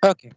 Okay.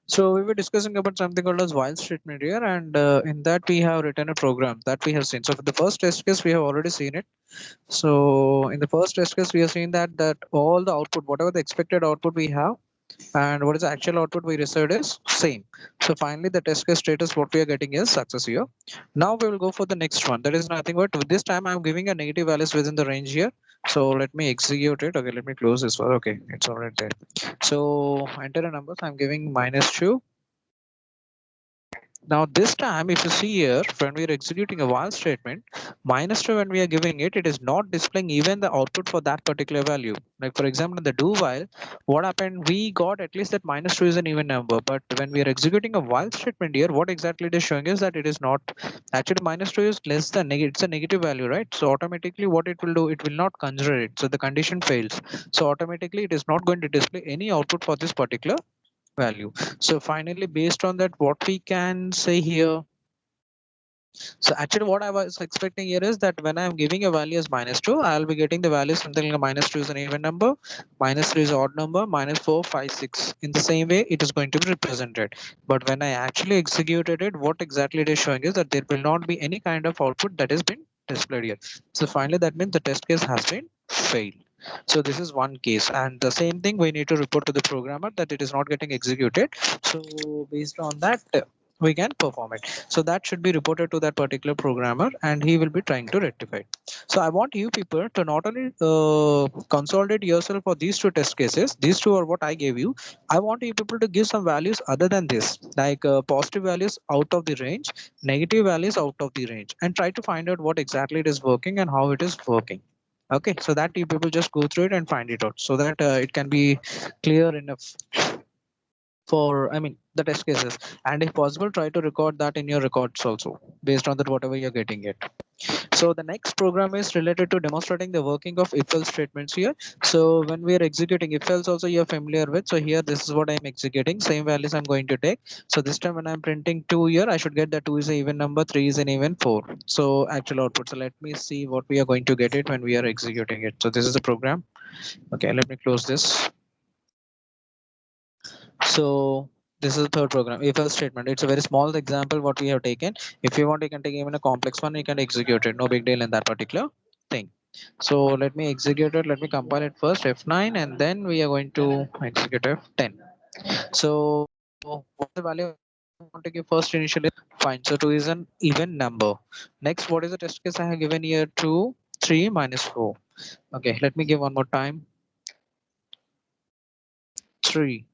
So we were discussing about something called as while statement here, and in that we have written a program that we have seen. So for the first test case, we have already seen it. So in the first test case, we have seen that all the output, whatever the expected output we have, and what is the actual output we received is same. So finally, the test case status what we are getting is success here. Now we will go for the next one. That is nothing but this time I'm giving a negative values within the range here. So let me execute it. Okay, let me close this one. Okay, it's already there. So enter a numbers. I'm giving -2. Now this time, if you see here, when we are executing a while statement, -2 when we are giving it, it is not displaying even the output for that particular value. Like for example, in the do while, what happened? We got at least that -2 is an even number. But when we are executing a while statement here, what exactly it is showing is that it is not actually -2 is less than negative. It's a negative value, right? So automatically, what it will do, it will not consider it. So the condition fails. So automatically, it is not going to display any output for this particular value. So finally, based on that, what we can say here. So actually what I was expecting here is that when I'm giving a value as -2, I'll be getting the value something like -2 is an even number, -3 is odd number, -4, 5, 6. In the same way, it is going to be represented. But when I actually executed it, what exactly it is showing is that there will not be any kind of output that has been displayed here. So finally, that means the test case has been failed. So this is one case, and the same thing we need to report to the programmer that it is not getting executed. So based on that, we can perform it. So that should be reported to that particular programmer, and he will be trying to rectify it. So I want you people to not only consolidate yourself for these two test cases. These two are what I gave you. I want you people to give some values other than this, like positive values out of the range, negative values out of the range, and try to find out what exactly it is working and how it is working. Okay, so that you people just go through it and find it out, so that it can be clear enough for, I mean, the test cases. And if possible, try to record that in your records also, based on that whatever you're getting it. So the next program is related to demonstrating the working of if else statements here. So when we are executing if else also, you're familiar with. So here this is what I'm executing, same values I'm going to take. So this time when I'm printing 2 here, I should get that 2 is an even number, 3 is an even, 4. So actual output. So let me see what we are going to get it when we are executing it. So this is the program. Okay, let me close this. So this is the third program, if else statement. It's a very small example what we have taken. If you want, you can take even a complex one, you can execute it. No big deal in that particular thing. So let me execute it. Let me compile it first, F9, and then we are going to execute F10. So what the value I want to give first initially? Fine. So 2 is an even number. Next, what is the test case I have given here? 2, 3 minus 4. Okay, let me give one more time. 3.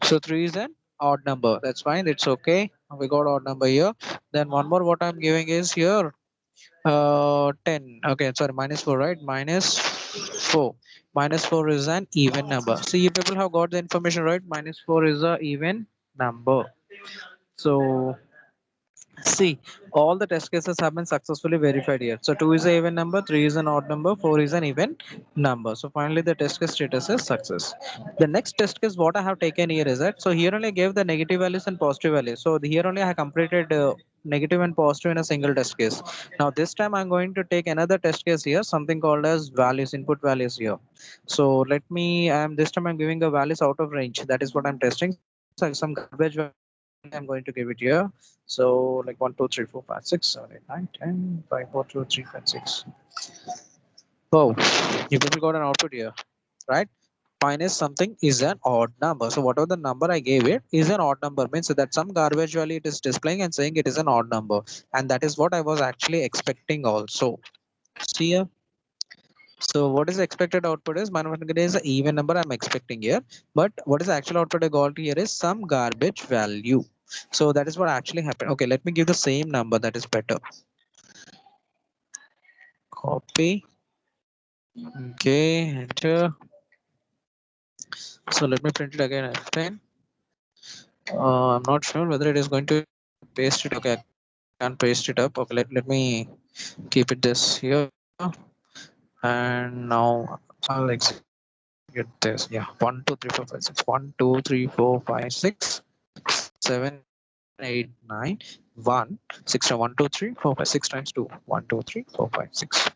So 3 is an odd number. That's fine. It's okay. We got odd number here. Then one more what I'm giving is here 10. Okay, sorry, -4, right? -4. -4 is an even number. See, you people have got the information right. -4 is a even number. So see, all the test cases have been successfully verified here. So 2 is an even number, 3 is an odd number, 4 is an even number. So finally the test case status is success. The next test case what I have taken here is that, so here only I gave the negative values and positive values. So here only I have completed negative and positive in a single test case. Now this time I'm going to take another test case here, something called as values, input values here. So let me, this time I'm giving the values out of range. That is what I'm testing. So some garbage value I'm going to give it here. So like 1, 2, 3, 4, 5, 6, 7, 8, 9, 10, 5, 4, 2, 3, 5, 6. Oh, you people got an output here, right? Minus something is an odd number. So whatever the number I gave it is an odd number. Means that some garbage value it is displaying and saying it is an odd number. And that is what I was actually expecting also. See here. So what is the expected output is manufacturing is an even number I'm expecting here. But what is the actual output I got here is some garbage value. So that is what actually happened. Okay, let me give the same number, that is better. Copy. Okay, enter. So let me print it again. F10. I'm not sure whether it is going to paste it. Okay, I can't paste it up. Okay, let me keep it this here. And now I'll execute this. Yeah, 1, 2, 3, 4, 5, 6. 1, 2, 3, 4, 5, 6, 7, 8, 9, 1, 6, 1, 2, 3, 4, 5, 6 times 2. 1, 2, 3, 4, 5, 6.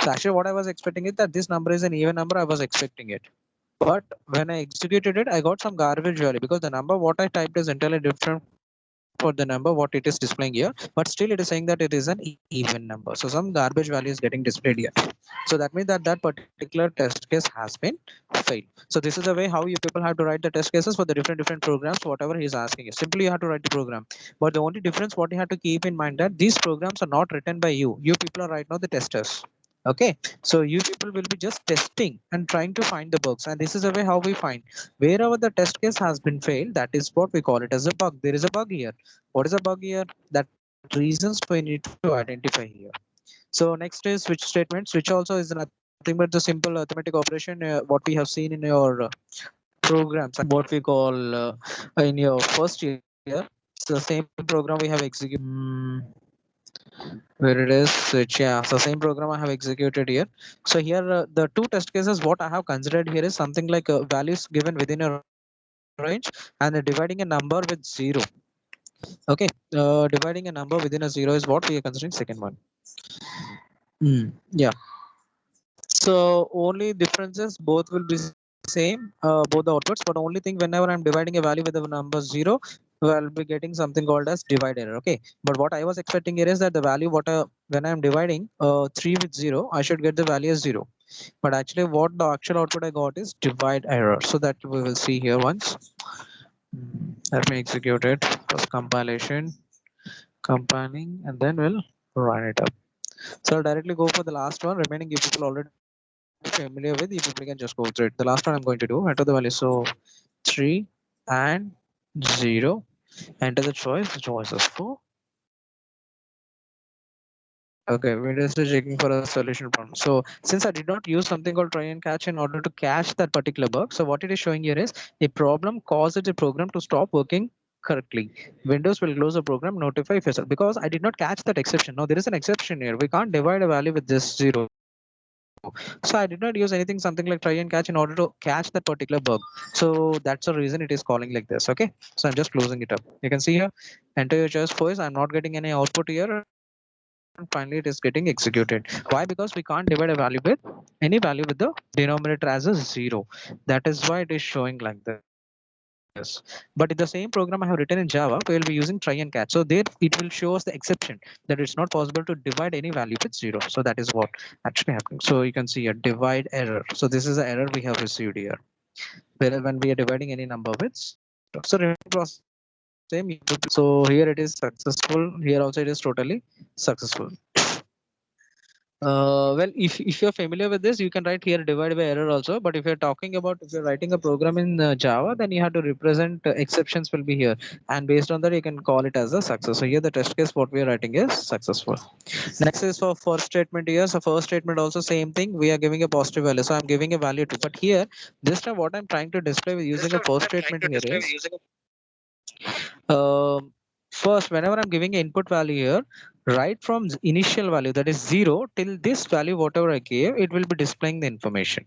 So actually what I was expecting is that this number is an even number. I was expecting it. But when I executed it, I got some garbage value because the number what I typed is entirely different for the number what it is displaying here. But still, it is saying that it is an even number. So some garbage value is getting displayed here. So that means that that particular test case has been failed. So this is the way how you people have to write the test cases for the different programs, whatever he is asking you. Simply you have to write the program. But the only difference what you have to keep in mind that these programs are not written by you. You people are right now the testers. Okay, so you people will be just testing and trying to find the bugs, and this is the way how we find wherever the test case has been failed. That is what we call it as a bug. There is a bug here. What is a bug here? That reasons we need to identify here. So next is switch statement. Switch also is nothing but the simple arithmetic operation what we have seen in your programs and what we call in your first year. It's the same program we have executed. Where it is switch, yeah. So same program I have executed here. So here the two test cases what I have considered here is something like values given within a range and dividing a number with zero. Okay, dividing a number within a zero is what we are considering second one. Yeah. So only differences both will be same, both the outputs, but only thing whenever I'm dividing a value with the number zero, I'll be getting something called as divide error. Okay, but what I was expecting here is that the value what when I'm dividing 3 with 0, I should get the value as 0. But actually what the actual output I got is divide error. So that we will see here once. Let me execute it. First compilation, compiling, and then we'll run it up. So I'll directly go for the last one. Remaining you people already familiar with, you people can just go through it. The last one I'm going to do, enter the value. So 3 and 0. Enter the choice. The choice is 4. Okay, we're just checking for a solution problem. So since I did not use something called try and catch in order to catch that particular bug, so what it is showing here is a problem causes the program to stop working correctly. Windows will close the program, notify if yourself, because I did not catch that exception. Now there is an exception here. We can't divide a value with this 0. So I did not use anything something like try and catch in order to catch that particular bug. So that's the reason it is calling like this. Okay. So I'm just closing it up. You can see here, enter your choice voice. I'm not getting any output here, and finally it is getting executed. Why? Because we can't divide a value with any value with the denominator as a 0. That is why it is showing like this. But in the same program I have written in Java, we will be using try and catch. So there it will show us the exception that it's not possible to divide any value with 0. So that is what actually happening. So you can see a divide error. So this is the error we have received here. Where when we are dividing any number with 0. So remaining process same. So here it is successful. Here also it is totally successful. Well, if you're familiar with this, you can write here divide by error also. But if you're talking about if you're writing a program in Java, then you have to represent exceptions will be here, and based on that you can call it as a success. So here the test case what we are writing is successful. Next is for first statement here. So first statement also same thing. We are giving a positive value. So I'm giving a value to. But here this time what I'm trying to display with using a first statement here is um, first whenever I'm giving an input value here, right from initial value that is 0 till this value whatever I gave, it will be displaying the information.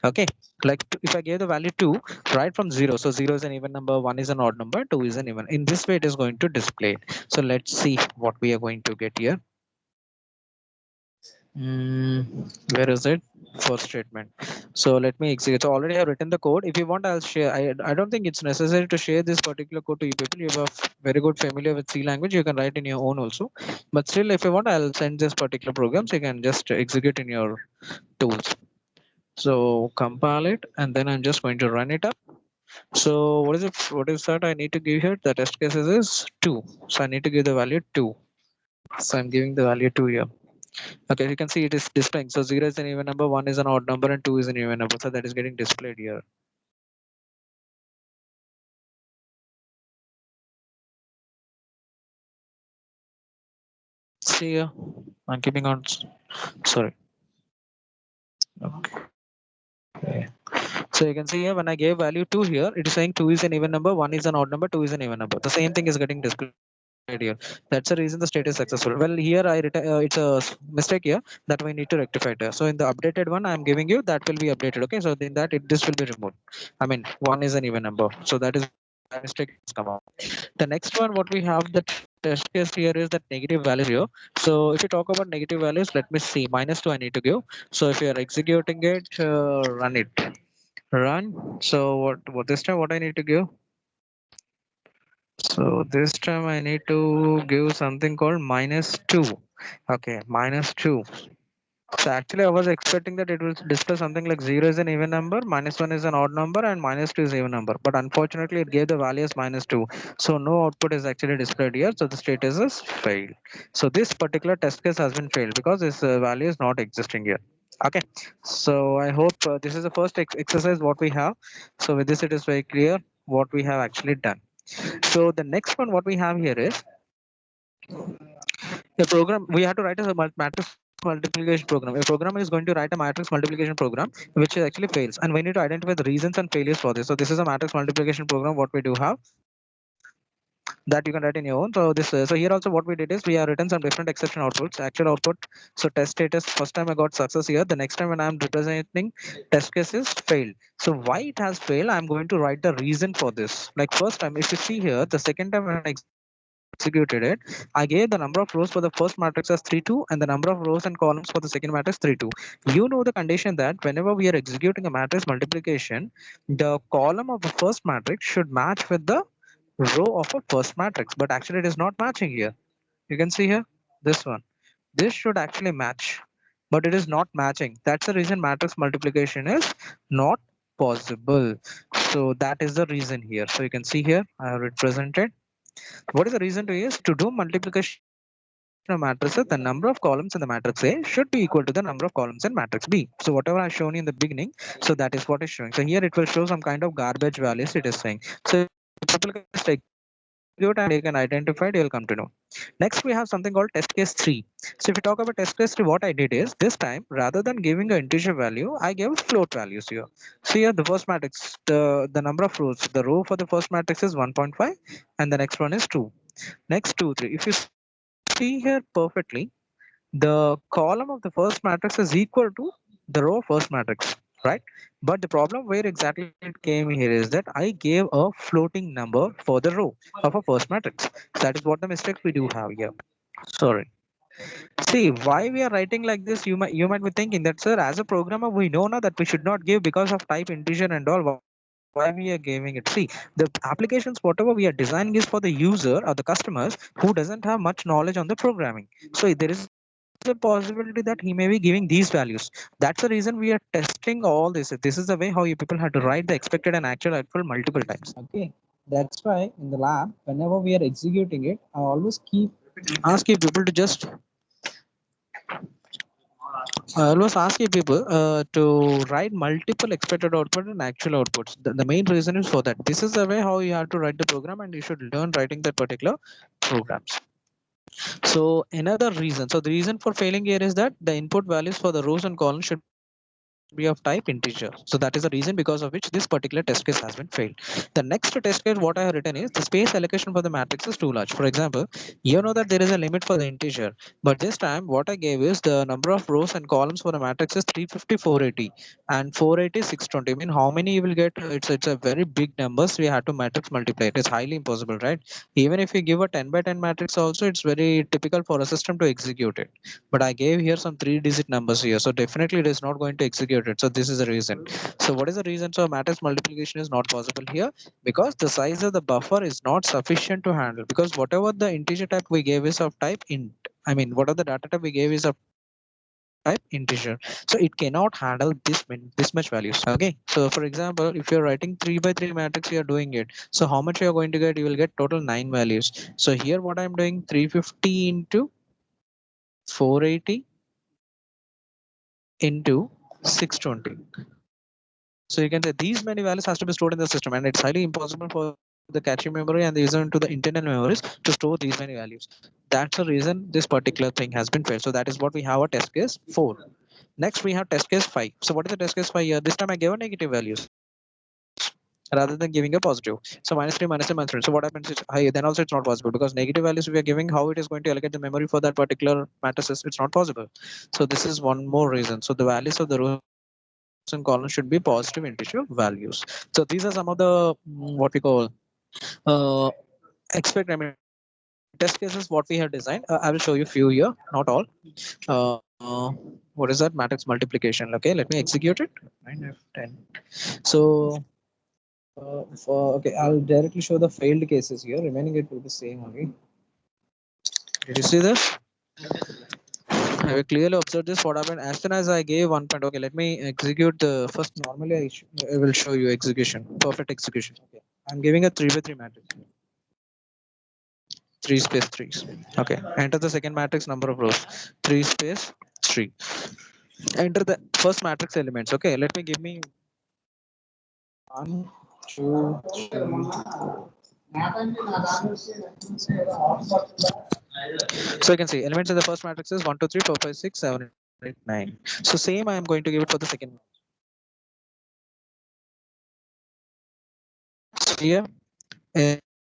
Okay, like if I gave the value 2 right from 0, so 0 is an even number, 1 is an odd number, 2 is an even. In this way it is going to display it. So let's see what we are going to get here. Where is it? First statement. So let me execute. So already I have written the code. If you want, I'll share. I don't think it's necessary to share this particular code to you people. You are very good familiar with C language. You can write in your own also. But still, if you want, I'll send this particular program so you can just execute in your tools. So compile it, and then I'm just going to run it up. So what is it? What is that I need to give here? The test cases is 2. So I need to give the value 2. So I'm giving the value 2 here. Okay, you can see it is displaying. So 0 is an even number, 1 is an odd number, and 2 is an even number. So that is getting displayed here. See here, I'm keeping on. Sorry. Okay. So you can see here when I gave value 2 here, it is saying 2 is an even number, 1 is an odd number, 2 is an even number. The same thing is getting displayed here. That's the reason the state is successful. Well, here it's a mistake here that we need to rectify it. So in the updated one I'm giving you, that will be updated. Okay, so in that this will be removed. I mean 1 is an even number. So that is why mistake has come out. The next one what we have the test case here is that negative values here. So if you talk about negative values, let me see. -2 I need to give. So if you are executing it, run it. Run. So what this time what I need to give? So this time I need to give something called -2. Okay, -2. So actually, I was expecting that it will display something like 0 is an even number, -1 is an odd number, and -2 is even number. But unfortunately, it gave the value as -2. So no output is actually displayed here. So the status is failed. So this particular test case has been failed because this value is not existing here. Okay. So I hope this is the first exercise what we have. So with this, it is very clear what we have actually done. So the next one what we have here is a program. We have to write a matrix multiplication program. A program is going to write a matrix multiplication program which actually fails, and we need to identify the reasons and failures for this. So this is a matrix multiplication program what we do have that you can write in your own. So this so here also what we did is we have written some different exception outputs, actual output. So test status, first time I got success here, the next time when I'm representing test case is failed. So why it has failed, I'm going to write the reason for this. Like first time, if you see here, the second time when I executed it, I gave the number of rows for the first matrix as 32 and the number of rows and columns for the second matrix 32. You know the condition that whenever we are executing a matrix multiplication, the column of the first matrix should match with the row of a first matrix, but actually it is not matching here. You can see here this one, this should actually match, but it is not matching. That's the reason matrix multiplication is not possible. So that is the reason here. So you can see here I have represented what is the reason to is to do multiplication of matrices, the number of columns in the matrix A should be equal to the number of columns in matrix B. So whatever I shown you in the beginning, so that is what is showing. So here it will show some kind of garbage values it is saying. So if people can just execute and they can identify it, you'll come to know. Next we have something called test case 3. So if you talk about test case 3, what I did is this time rather than giving an integer value, I gave float values here. So here the first matrix, the number of rows, the row for the first matrix is 1.5 and the next one is 2. Next 2 3, if you see here perfectly, the column of the first matrix is equal to the row of first matrix, right? But the problem where exactly it came here is that I gave a floating number for the row of a first matrix. That is what the mistakes we do have here. Sorry. See, why we are writing like this, you might be thinking that, sir, as a programmer we know now that we should not give because of type integer and all. Why we are giving it? See, the applications whatever we are designing is for the user or the customers who doesn't have much knowledge on the programming. So there is a possibility that he may be giving these values. That's the reason we are testing all this. This is the way how you people have to write the expected and actual output multiple times. Okay. That's why in the lab, whenever we are executing it, I always keep ask you people to just I always ask you people to write multiple expected output and actual outputs. The main reason is for that. This is the way how you have to write the program, and you should learn writing that particular programs. So another reason. So the reason for failing here is that the input values for the rows and columns should be of type integer. So that is the reason because of which this particular test case has been failed. The next test case what I have written is the space allocation for the matrix is too large. For example, you know that there is a limit for the integer, but this time what I gave is the number of rows and columns for the matrix is 350, 480, and 480, 620. I mean, how many you will get? It's a very big numbers. We have to matrix multiply. It is highly impossible, right? Even if you give a 10 by 10 matrix also, it's very typical for a system to execute it. But I gave here some 3-digit numbers here, so definitely it is not going to execute it. So this is the reason. So what is the reason? So matrix multiplication is not possible here because the size of the buffer is not sufficient to handle, because whatever the integer type we gave is of type int. I mean, whatever the data type we gave is of type integer, so it cannot handle this much values. Okay, so for example, if you're writing 3 by 3 matrix, you are doing it, so how much you are going to get? You will get total 9 values. So here what I'm doing, 350 into 480 into 620. So you can say these many values has to be stored in the system, and it's highly impossible for the cache memory and the user into the internal memories to store these many values. That's the reason this particular thing has been failed. So that is what we have a test case 4. Next we have test case 5. So what is the test case 5 here? This time I gave a negative values rather than giving a positive. So -3, -3, -3. So what happens is then also it's not possible, because negative values we are giving, how it is going to allocate the memory for that particular matrices, it's not possible. So this is one more reason. So the values of the rows and columns should be positive integer values. So these are some of the what we call uh, expect, I mean, test cases what we have designed. I will show you few here, not all. One second. What is that? Matrix multiplication. Okay, let me execute it. 9F10. So okay, I'll directly show the failed cases here. Remaining it will be same only. Did you see this? I will clearly observe this. What happened as soon as I gave 1 point. Okay, let me execute the first. Normally, I will show you execution, perfect execution. Okay, I'm giving a 3 by 3 matrix. 3 space 3. Okay, enter the second matrix number of rows. 3 space 3. Enter the first matrix elements. Okay, let me give me 1, 2, 3. So you can see elements in the first matrix is 1, 2, 3, 4, 5, 6, 7, 8, 9. So same I am going to give it for the second. So here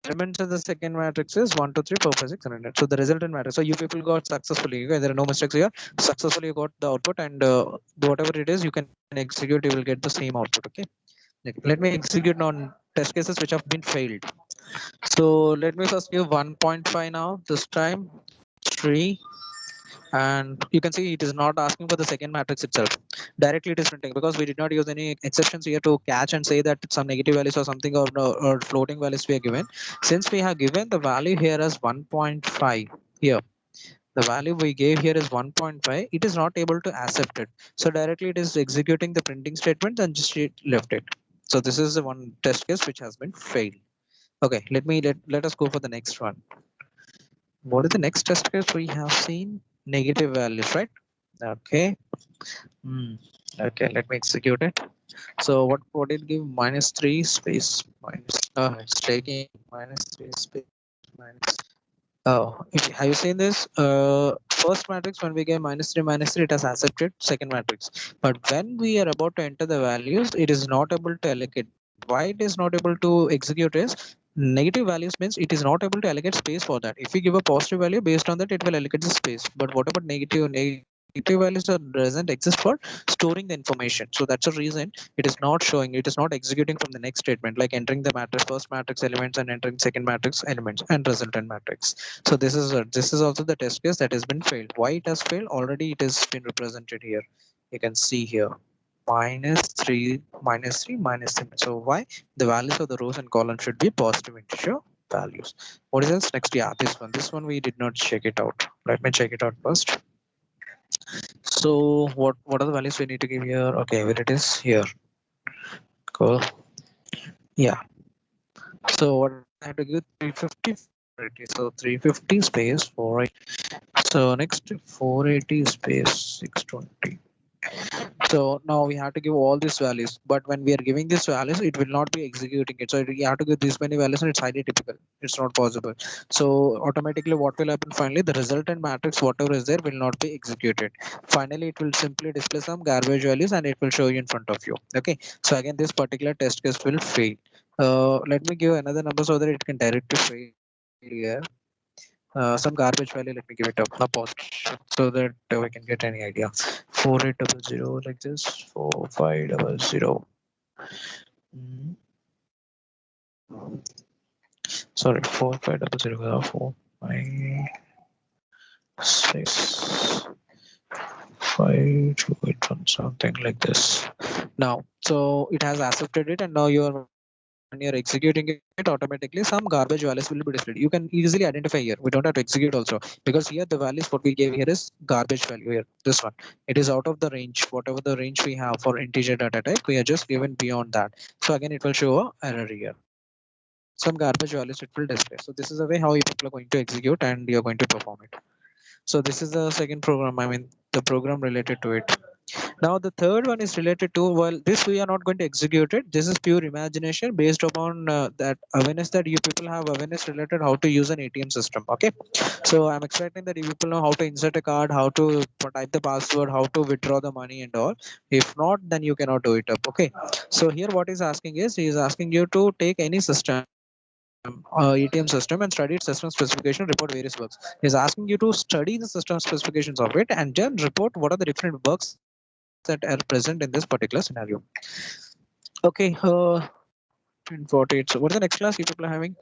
elements of the second matrix is 1, 2, 3, 4, 5, 6, 7, 8. So the resultant matrix. So you people got successfully. Okay, there are no mistakes here. Successfully you got the output, and whatever it is, you can execute. You will get the same output. Okay. Let me execute on test cases which have been failed. So let me first give 1.5 now. This time 3. And you can see it is not asking for the second matrix itself. Directly it is printing because we did not use any exceptions here to catch and say that some negative values or something, or floating values we are given. Since we have given the value here as 1.5 here, the value we gave here is 1.5, it is not able to accept it. So directly it is executing the printing statement and just it left it. So this is the one test case which has been failed. Okay, let us go for the next one. What is the next test case we have seen? Negative values, right? Okay. Okay, let me execute it. So what did it give? -3 space minus. It's taking -3 space minus. Oh, have you seen this? First matrix when we get -3, it has accepted second matrix. But when we are about to enter the values, it is not able to allocate. Why it is not able to execute is negative values means it is not able to allocate space for that. If we give a positive value, based on that, it will allocate the space. But what about negative values doesn't exist for storing the information. So that's the reason it is not showing, it is not executing from the next statement, like entering the matrix first matrix elements and entering second matrix elements and resultant matrix. So this is also the test case that has been failed. Why it has failed? Already it has been represented here. You can see here -3 -3 -3. So why the values of the rows and columns should be positive integer values. What is this next? Yeah, this one we did not check it out. Let me check it out first. So what are the values we need to give here? Okay, where it is here. Cool. Yeah. So what I have to give 350. So 350 space 480. So next 480 space 620. So now we have to give all these values, but when we are giving these values, it will not be executing it. So you have to give this many values, and it's highly typical. It's not possible. So automatically, what will happen finally? The resultant matrix, whatever is there, will not be executed. Finally, it will simply display some garbage values, and it will show you in front of you. Okay. So again, this particular test case will fail. Let me give another number so that it can directly fail here. Some garbage value, let me give it up a post so that we can get any idea. 4800 like this, 4500. Mm. Sorry, 4500, 4 5 6 5 2 8 1, something like this. Now, so it has accepted it, and now when you're executing it, automatically some garbage values will be displayed. You can easily identify here. We don't have to execute also, because here the values what we gave here is garbage value here. This one, it is out of the range. Whatever the range we have for integer data type, we are just given beyond that. So again, it will show a error here. Some garbage values it will display. So this is the way how you people are going to execute and you're going to perform it. So this is the second program. I mean, the program related to it. Now the third one is related to, well, this we are not going to execute it. This is pure imagination based upon that awareness that you people have awareness related how to use an ATM system. Okay, so I'm expecting that you people know how to insert a card, how to type the password, how to withdraw the money and all. If not, then you cannot do it up. Okay, so here what he's asking is, he is asking you to take any system, ATM system, and study its system specification, report various bugs. He's asking you to study the system specifications of it and then report what are the different bugs that are present in this particular scenario. Okay, 48. So what is the next class you people are having?